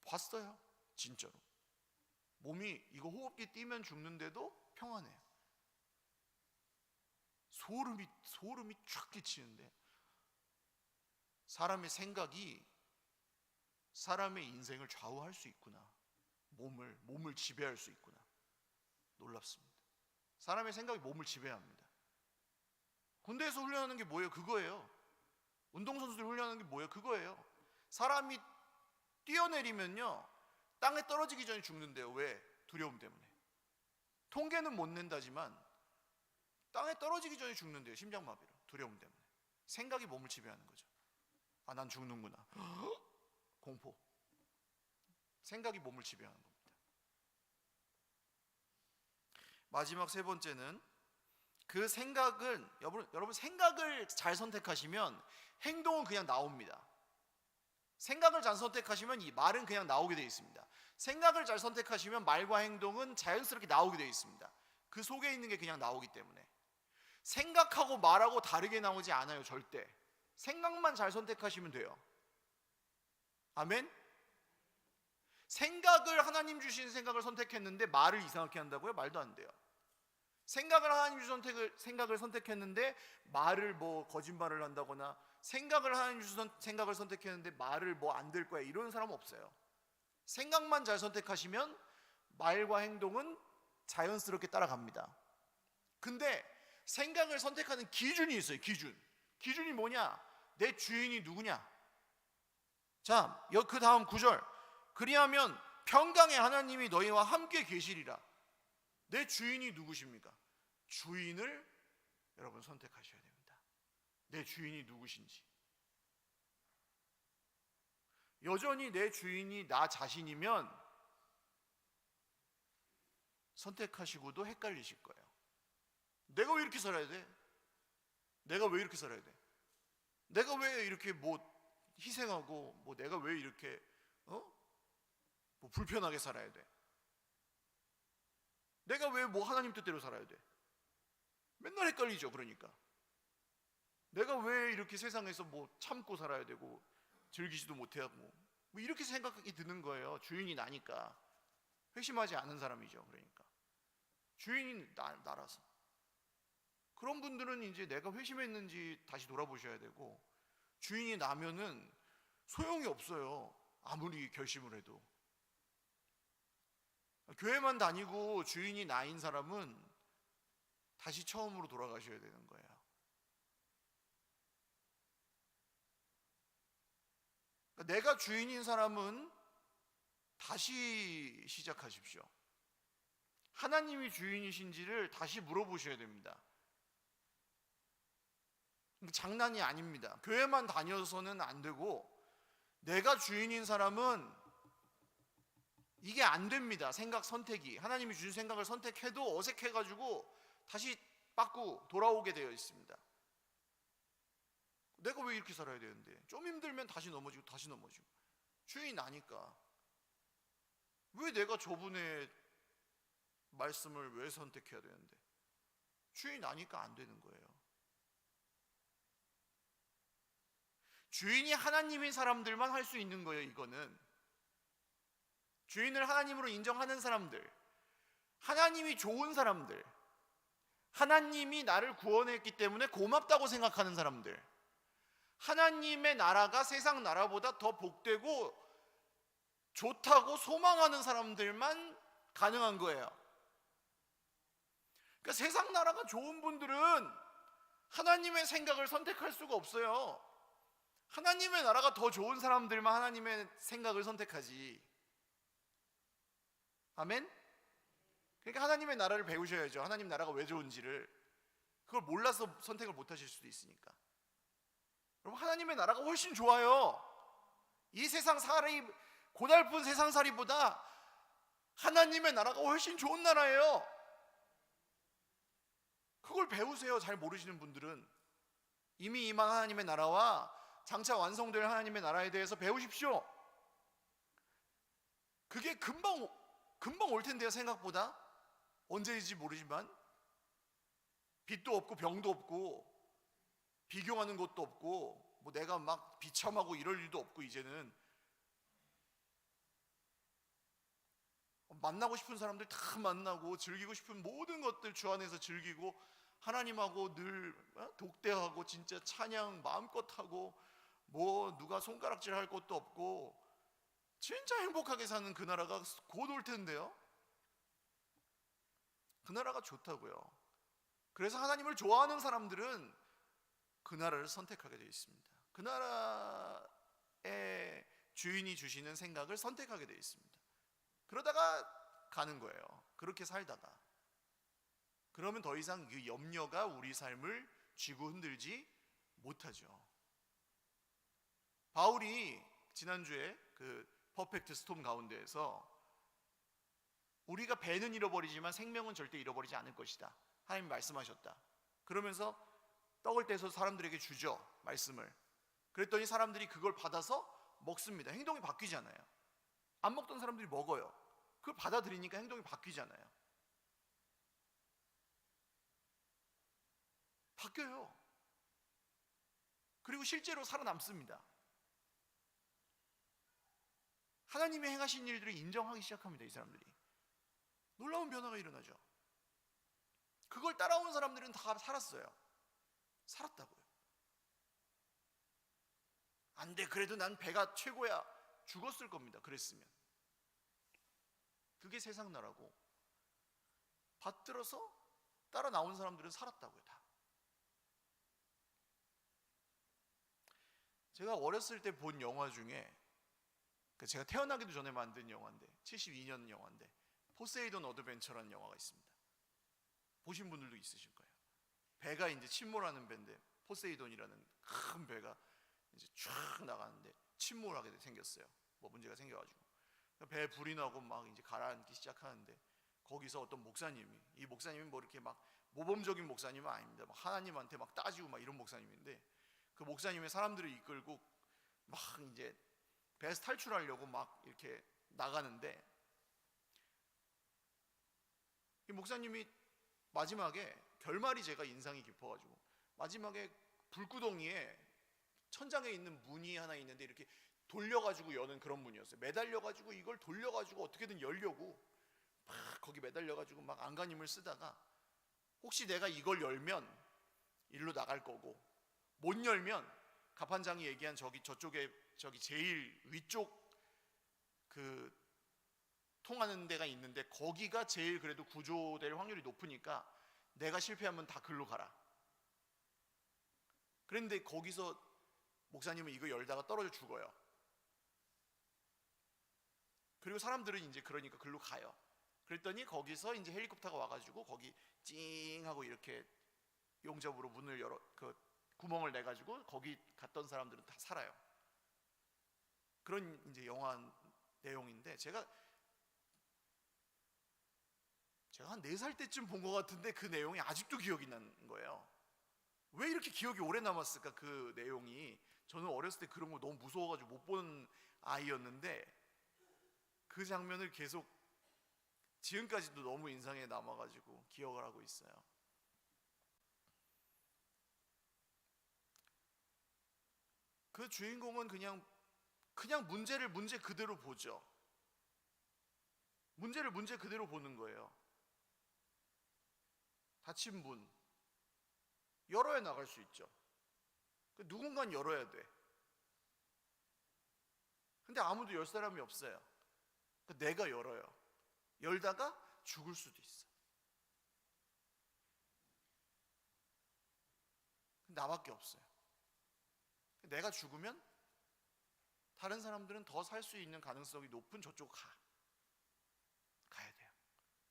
봤어요. 진짜로. 몸이 이거 호흡기 뛰면 죽는데도 평안해요. 소름이 쫙 끼치는데 사람의 생각이 사람의 인생을 좌우할 수 있구나. 몸을 지배할 수 있구나. 놀랍습니다. 사람의 생각이 몸을 지배합니다. 군대에서 훈련하는 게 뭐예요? 그거예요. 운동선수들 훈련하는 게 뭐예요? 그거예요. 사람이 뛰어내리면요 땅에 떨어지기 전에 죽는데요. 왜? 두려움 때문에. 통계는 못 낸다지만 땅에 떨어지기 전에 죽는데요. 심장마비로. 두려움 때문에. 생각이 몸을 지배하는 거죠. 아, 난 죽는구나. 공포. 생각이 몸을 지배하는 겁니다. 마지막 세 번째는 그 생각은 여러분 생각을 잘 선택하시면 행동은 그냥 나옵니다. 생각을 잘 선택하시면 이 말은 그냥 나오게 되어 있습니다. 생각을 잘 선택하시면 말과 행동은 자연스럽게 나오게 되어 있습니다. 그 속에 있는 게 그냥 나오기 때문에. 생각하고 말하고 다르게 나오지 않아요. 절대. 생각만 잘 선택하시면 돼요. 아멘? 하나님 주신 생각을 선택했는데 말을 이상하게 한다고요? 말도 안 돼요. 하나님 주신 생각을 선택했는데 말을 거짓말을 한다거나 하나님 주신 생각을 선택했는데 말을 안 될 거야 이런 사람은 없어요. 생각만 잘 선택하시면 말과 행동은 자연스럽게 따라갑니다. 근데 생각을 선택하는 기준이 있어요. 기준이 뭐냐? 내 주인이 누구냐? 자, 그 다음 9절. 그리하면 평강의 하나님이 너희와 함께 계시리라. 내 주인이 누구십니까? 주인을 여러분 선택하셔야 됩니다. 내 주인이 누구신지. 여전히 내 주인이 나 자신이면 선택하시고도 헷갈리실 거예요. 내가 왜 이렇게 살아야 돼? 내가 왜 이렇게 살아야 돼? 내가 왜 이렇게 희생하고 내가 왜 이렇게 불편하게 살아야 돼? 내가 왜 하나님 뜻대로 살아야 돼? 맨날 헷갈리죠. 그러니까 내가 왜 이렇게 세상에서 참고 살아야 되고 즐기지도 못하고 이렇게 생각이 드는 거예요. 주인이 나니까. 회심하지 않은 사람이죠. 그러니까 주인이 나라서. 그런 분들은 이제 내가 회심했는지 다시 돌아보셔야 되고, 주인이 나면은 소용이 없어요. 아무리 결심을 해도. 교회만 다니고 주인이 나인 사람은 다시 처음으로 돌아가셔야 되는 거예요. 그러니까 내가 주인인 사람은 다시 시작하십시오. 하나님이 주인이신지를 다시 물어보셔야 됩니다. 장난이 아닙니다. 교회만 다녀서는 안 되고, 내가 주인인 사람은 이게 안 됩니다. 생각 선택이. 하나님이 주신 생각을 선택해도 어색해가지고 다시 빠꾸 돌아오게 되어 있습니다. 내가 왜 이렇게 살아야 되는데? 좀 힘들면 다시 넘어지고 주인이 나니까. 왜 내가 저분의 말씀을 왜 선택해야 되는데? 주인이 나니까 안 되는 거예요. 주인이 하나님인 사람들만 할 수 있는 거예요. 이거는 주인을 하나님으로 인정하는 사람들, 하나님이 좋은 사람들, 하나님이 나를 구원했기 때문에 고맙다고 생각하는 사람들, 하나님의 나라가 세상 나라보다 더 복되고 좋다고 소망하는 사람들만 가능한 거예요. 그러니까 세상 나라가 좋은 분들은 하나님의 생각을 선택할 수가 없어요. 하나님의 나라가 더 좋은 사람들만 하나님의 생각을 선택하지. 아멘? 그러니까 하나님의 나라를 배우셔야죠. 하나님 나라가 왜 좋은지를. 그걸 몰라서 선택을 못 하실 수도 있으니까. 여러분, 하나님의 나라가 훨씬 좋아요. 이 세상살이, 고달픈 세상살이보다 하나님의 나라가 훨씬 좋은 나라예요. 그걸 배우세요. 잘 모르시는 분들은 이미 임한 하나님의 나라와 장차 완성될 하나님의 나라에 대해서 배우십시오. 그게 금방 올 텐데요. 생각보다. 언제인지 모르지만 빚도 없고 병도 없고 비교하는 것도 없고 뭐 내가 막 비참하고 이럴 일도 없고 이제는 만나고 싶은 사람들 다 만나고 즐기고 싶은 모든 것들 주 안에서 즐기고 하나님하고 늘 독대하고 진짜 찬양 마음껏 하고 뭐 누가 손가락질 할 것도 없고 진짜 행복하게 사는 그 나라가 곧 올 텐데요. 그 나라가 좋다고요. 그래서 하나님을 좋아하는 사람들은 그 나라를 선택하게 되어 있습니다. 그 나라의 주인이 주시는 생각을 선택하게 되어 있습니다. 그러다가 가는 거예요. 그렇게 살다가 그러면 더 이상 그 염려가 우리 삶을 쥐고 흔들지 못하죠. 바울이 지난주에 그 퍼펙트 스톰 가운데에서 우리가 배는 잃어버리지만 생명은 절대 잃어버리지 않을 것이다, 하나님 말씀하셨다. 그러면서 떡을 떼서 사람들에게 주죠, 말씀을. 그랬더니 사람들이 그걸 받아서 먹습니다. 행동이 바뀌잖아요. 안 먹던 사람들이 먹어요. 그걸 받아들이니까 행동이 바뀌잖아요. 바뀌어요. 그리고 실제로 살아남습니다. 하나님이 행하신 일들을 인정하기 시작합니다. 이 사람들이. 놀라운 변화가 일어나죠. 그걸 따라온 사람들은 다 살았어요. 살았다고요. 안 돼, 그래도 난 배가 최고야. 죽었을 겁니다. 그랬으면. 그게 세상 나라고, 받들어서 따라 나온 사람들은 살았다고요. 다. 제가 어렸을 때 본 영화 중에, 제가 태어나기도 전에 만든 영화인데 72년 영화인데 포세이돈 어드벤처라는 영화가 있습니다. 보신 분들도 있으실 거예요. 배가 이제 침몰하는 배인데 포세이돈이라는 큰 배가 이제 쫙 나가는데 침몰하게 생겼어요. 뭐 문제가 생겨가지고 배에 불이 나고 막 이제 가라앉기 시작하는데 거기서 어떤 목사님이, 이 목사님이 뭐 이렇게 막 모범적인 목사님은 아닙니다. 막 하나님한테 막 따지고 막 이런 목사님인데, 그 목사님의 사람들을 이끌고 막 이제 배에서 탈출하려고 막 이렇게 나가는데, 이 목사님이 마지막에 결말이 제가 인상이 깊어가지고, 마지막에 불구덩이에 천장에 있는 문이 하나 있는데 이렇게 돌려가지고 여는 그런 문이었어요. 매달려가지고 이걸 돌려가지고 어떻게든 열려고 막 거기 매달려가지고 막 안간힘을 쓰다가, 혹시 내가 이걸 열면 일로 나갈 거고 못 열면 가판장이 얘기한 저쪽에 제일 위쪽 그 통하는 데가 있는데 거기가 제일 그래도 구조될 확률이 높으니까 내가 실패하면 다 글로 가라. 그런데 거기서 목사님은 이거 열다가 떨어져 죽어요. 그리고 사람들은 이제 그러니까 글로 가요. 그랬더니 거기서 이제 헬리콥터가 와가지고 거기 찡 하고 이렇게 용접으로 문을 열어, 그 구멍을 내가지고 거기 갔던 사람들은 다 살아요. 그런 이제 영화 내용인데 제가 한 4살 때쯤 본 것 같은데 그 내용이 아직도 기억이 나는 거예요. 왜 이렇게 기억이 오래 남았을까? 그 내용이, 저는 어렸을 때 그런 거 너무 무서워가지고 못 보는 아이였는데 그 장면을 계속 지금까지도 너무 인상에 남아가지고 기억을 하고 있어요. 그 주인공은 그냥 문제를 문제 그대로 보죠. 문제를 문제 그대로 보는 거예요. 닫힌 문 열어야 나갈 수 있죠. 누군가는 열어야 돼. 근데 아무도 열 사람이 없어요. 내가 열어요. 열다가 죽을 수도 있어. 나밖에 없어요. 내가 죽으면 다른 사람들은 더 살 수 있는 가능성이 높은 저쪽 가야 돼요.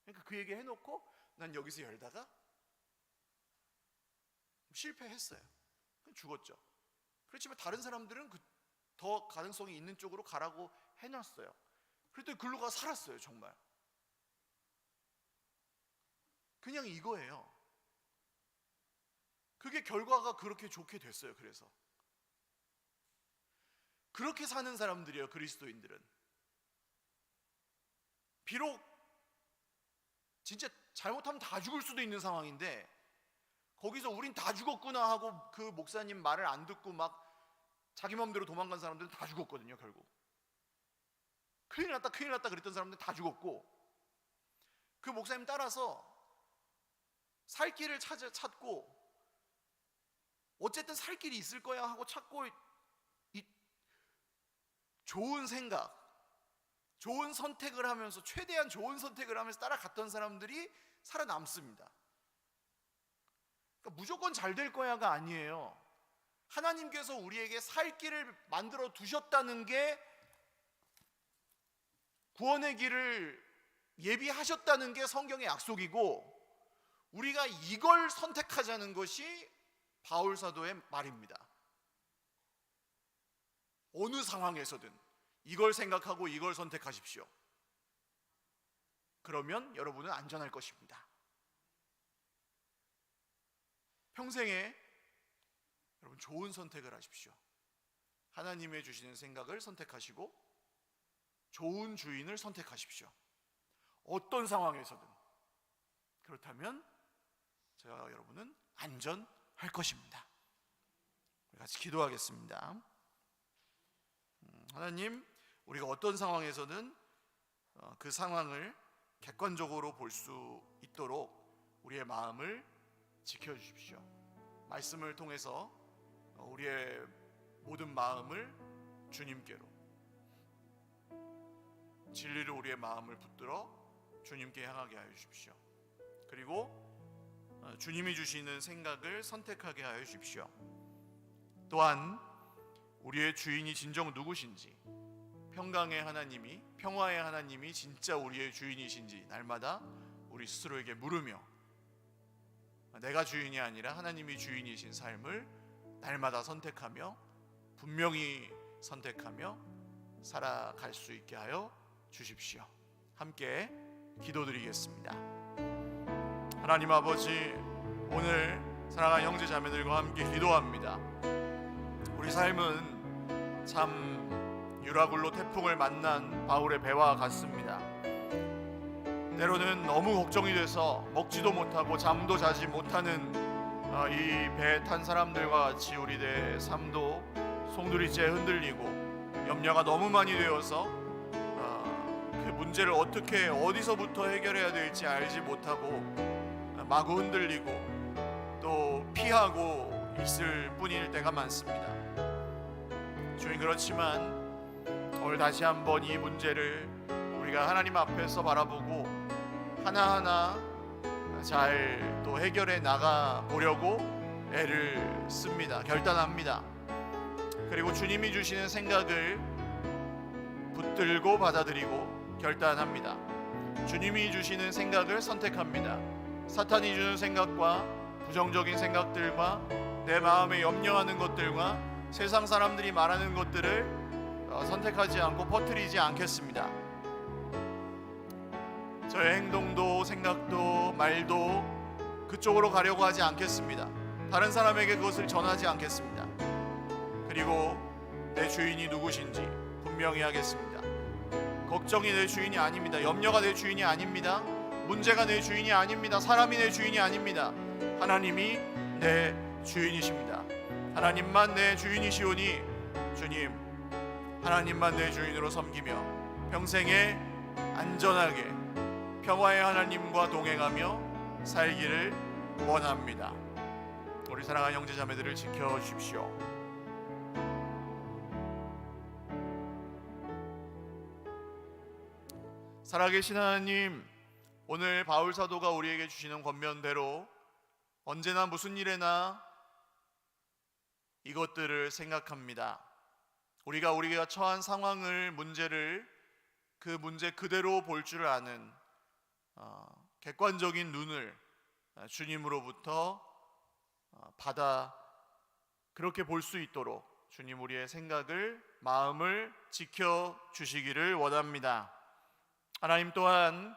그러니까 그 얘기 해놓고 난 여기서 열다가 실패했어요. 죽었죠. 그렇지만 다른 사람들은 더 가능성이 있는 쪽으로 가라고 해놨어요. 그랬더니 글로 가 살았어요. 정말 그냥 이거예요. 그게 결과가 그렇게 좋게 됐어요. 그래서 그렇게 사는 사람들이에요. 그리스도인들은 비록 진짜 잘못하면 다 죽을 수도 있는 상황인데 거기서 우린 다 죽었구나 하고 그 목사님 말을 안 듣고 막 자기 마음대로 도망간 사람들은 다 죽었거든요. 결국 큰일 났다 큰일 났다 그랬던 사람들은 다 죽었고, 그 목사님 따라서 살 길을 찾고 어쨌든 살 길이 있을 거야 하고 찾고 이 좋은 생각, 좋은 선택을 하면서, 최대한 좋은 선택을 하면서 따라갔던 사람들이 살아남습니다. 그러니까 무조건 잘 될 거야가 아니에요. 하나님께서 우리에게 살 길을 만들어 두셨다는 게, 구원의 길을 예비하셨다는 게 성경의 약속이고, 우리가 이걸 선택하자는 것이 바울 사도의 말입니다. 어느 상황에서든 이걸 생각하고 이걸 선택하십시오. 그러면 여러분은 안전할 것입니다. 평생에 여러분 좋은 선택을 하십시오. 하나님의 주시는 생각을 선택하시고 좋은 주인을 선택하십시오. 어떤 상황에서든. 그렇다면 저와 여러분은 안전할 것입니다. 우리 같이 기도하겠습니다. 하나님, 우리가 어떤 상황에서든 그 상황을 객관적으로 볼 수 있도록 우리의 마음을 지켜주십시오. 말씀을 통해서 우리의 모든 마음을 주님께로, 진리로 우리의 마음을 붙들어 주님께 향하게 하여 주십시오. 그리고 주님이 주시는 생각을 선택하게 하여 주십시오. 또한 우리의 주인이 진정 누구신지, 평강의 하나님이, 평화의 하나님이 진짜 우리의 주인이신지 날마다 우리 스스로에게 물으며, 내가 주인이 아니라 하나님이 주인이신 삶을 날마다 선택하며, 분명히 선택하며 살아갈 수 있게 하여 주십시오. 함께 기도드리겠습니다. 하나님 아버지, 오늘 사랑하는 형제 자매들과 함께 기도합니다. 우리 삶은 참 유라굴로 태풍을 만난 바울의 배와 같습니다. 때로는 너무 걱정이 돼서 먹지도 못하고 잠도 자지 못하는 이 배에 탄 사람들과 같이 우리의 삶도 송두리째 흔들리고, 염려가 너무 많이 되어서 그 문제를 어떻게 어디서부터 해결해야 될지 알지 못하고 마구 흔들리고 또 피하고 있을 뿐일 때가 많습니다. 주님, 그렇지만 오늘 다시 한번 이 문제를 우리가 하나님 앞에서 바라보고 하나하나 잘 또 해결해 나가 보려고 애를 씁니다. 결단합니다. 그리고 주님이 주시는 생각을 붙들고 받아들이고 결단합니다. 주님이 주시는 생각을 선택합니다. 사탄이 주는 생각과 부정적인 생각들과 내 마음에 염려하는 것들과 세상 사람들이 말하는 것들을 선택하지 않고 퍼뜨리지 않겠습니다. 저의 행동도 생각도 말도 그쪽으로 가려고 하지 않겠습니다. 다른 사람에게 그것을 전하지 않겠습니다. 그리고 내 주인이 누구신지 분명히 하겠습니다. 걱정이 내 주인이 아닙니다. 염려가 내 주인이 아닙니다. 문제가 내 주인이 아닙니다. 사람이 내 주인이 아닙니다. 하나님이 내 주인이십니다. 하나님만 내 주인이시오니 주님, 하나님만 내 주인으로 섬기며 평생에 안전하게 평화의 하나님과 동행하며 살기를 원합니다. 우리 사랑하는 형제 자매들을 지켜주십시오. 살아계신 하나님, 오늘 바울 사도가 우리에게 주시는 권면대로 언제나 무슨 일에나 이것들을 생각합니다. 우리가 처한 상황을, 문제를 그 문제 그대로 볼 줄 아는 객관적인 눈을 주님으로부터 받아 그렇게 볼 수 있도록 주님 우리의 생각을, 마음을 지켜주시기를 원합니다. 하나님 또한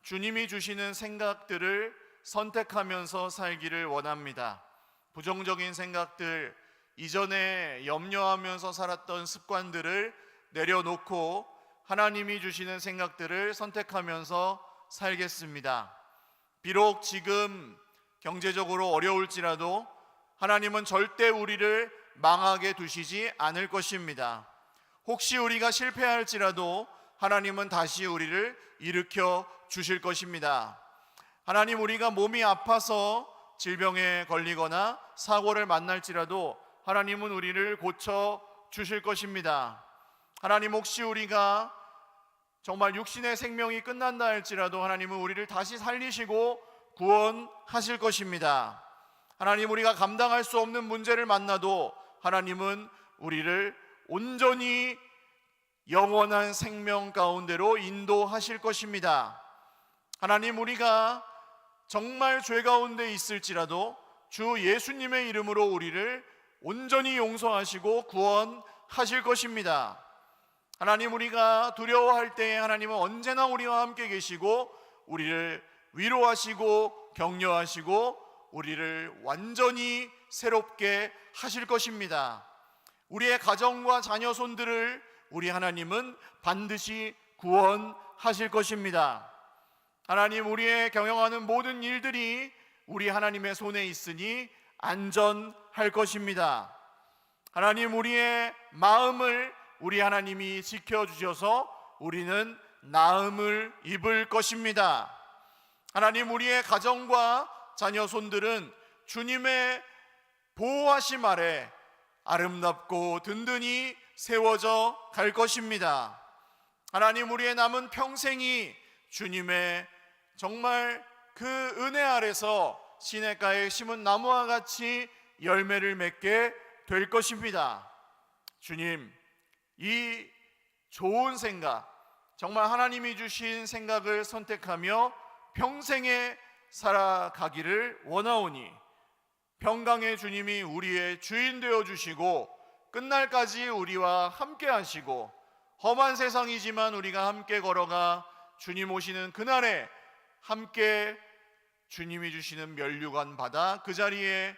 주님이 주시는 생각들을 선택하면서 살기를 원합니다. 부정적인 생각들, 이전에 염려하면서 살았던 습관들을 내려놓고 하나님이 주시는 생각들을 선택하면서 살겠습니다. 비록 지금 경제적으로 어려울지라도 하나님은 절대 우리를 망하게 두시지 않을 것입니다. 혹시 우리가 실패할지라도 하나님은 다시 우리를 일으켜 주실 것입니다. 하나님, 우리가 몸이 아파서 질병에 걸리거나 사고를 만날지라도 하나님은 우리를 고쳐 주실 것입니다. 하나님, 혹시 우리가 정말 육신의 생명이 끝난다 할지라도 하나님은 우리를 다시 살리시고 구원하실 것입니다. 하나님, 우리가 감당할 수 없는 문제를 만나도 하나님은 우리를 온전히 영원한 생명 가운데로 인도하실 것입니다. 하나님, 우리가 정말 죄 가운데 있을지라도 주 예수님의 이름으로 우리를 온전히 용서하시고 구원하실 것입니다. 하나님, 우리가 두려워할 때에 하나님은 언제나 우리와 함께 계시고 우리를 위로하시고 격려하시고 우리를 완전히 새롭게 하실 것입니다. 우리의 가정과 자녀 손들을 우리 하나님은 반드시 구원하실 것입니다. 하나님, 우리의 경영하는 모든 일들이 우리 하나님의 손에 있으니 안전할 것입니다. 하나님, 우리의 마음을 우리 하나님이 지켜주셔서 우리는 나음을 입을 것입니다. 하나님, 우리의 가정과 자녀 손들은 주님의 보호하심 아래 아름답고 든든히 세워져 갈 것입니다. 하나님, 우리의 남은 평생이 주님의 정말 그 은혜 아래서 시냇가에 심은 나무와 같이 열매를 맺게 될 것입니다. 주님, 이 좋은 생각, 정말 하나님이 주신 생각을 선택하며 평생에 살아가기를 원하오니 평강의 주님이 우리의 주인 되어 주시고 끝날까지 우리와 함께 하시고 험한 세상이지만 우리가 함께 걸어가 주님 오시는 그날에 함께 주님이 주시는 면류관 받아 그 자리에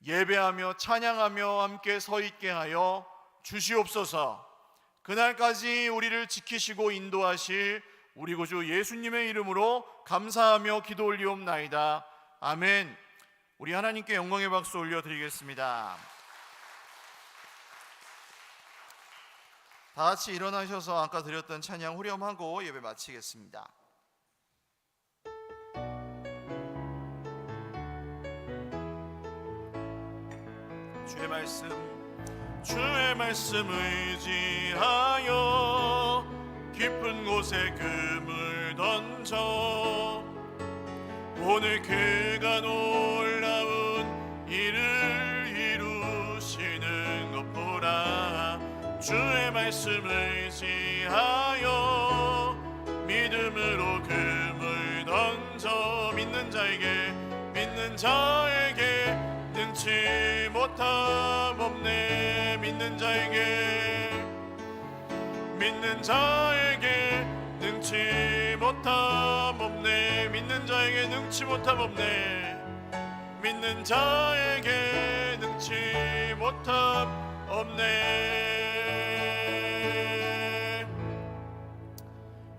예배하며 찬양하며 함께 서 있게 하여 주시옵소서. 그날까지 우리를 지키시고 인도하실 우리 구주 예수님의 이름으로 감사하며 기도 올리옵나이다. 아멘. 우리 하나님께 영광의 박수 올려드리겠습니다. 다 같이 일어나셔서 아까 드렸던 찬양 후렴하고 예배 마치겠습니다. 주의 말씀 의지하여 깊은 곳에 금을 던져 오늘 그가 놀라운 일을 이루시는 것 보라. 주의 말씀 의지하여 믿음으로 금을 던져 믿는 자에게 능치 못함 없네. 믿는 자에게 능치 못함 없네. 믿는 자에게 능치 못함 없네. 믿는 자에게 능치 못함 없네.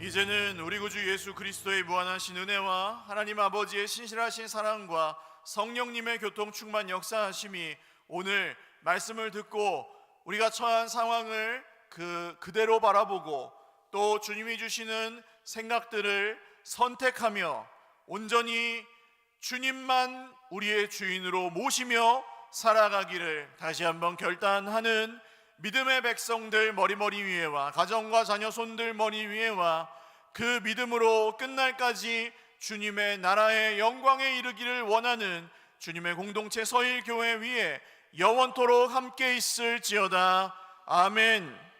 이제는 우리 구주 예수 그리스도의 무한하신 은혜와 하나님 아버지의 신실하신 사랑과 성령님의 교통 충만 역사하심이 오늘 말씀을 듣고 우리가 처한 상황을 그대로 바라보고 또 주님이 주시는 생각들을 선택하며 온전히 주님만 우리의 주인으로 모시며 살아가기를 다시 한번 결단하는 믿음의 백성들 머리 위에와 가정과 자녀 손들 머리 위에와 그 믿음으로 끝날까지 주님의 나라의 영광에 이르기를 원하는 주님의 공동체 서일교회 위에 영원토록 함께 있을지어다. 아멘.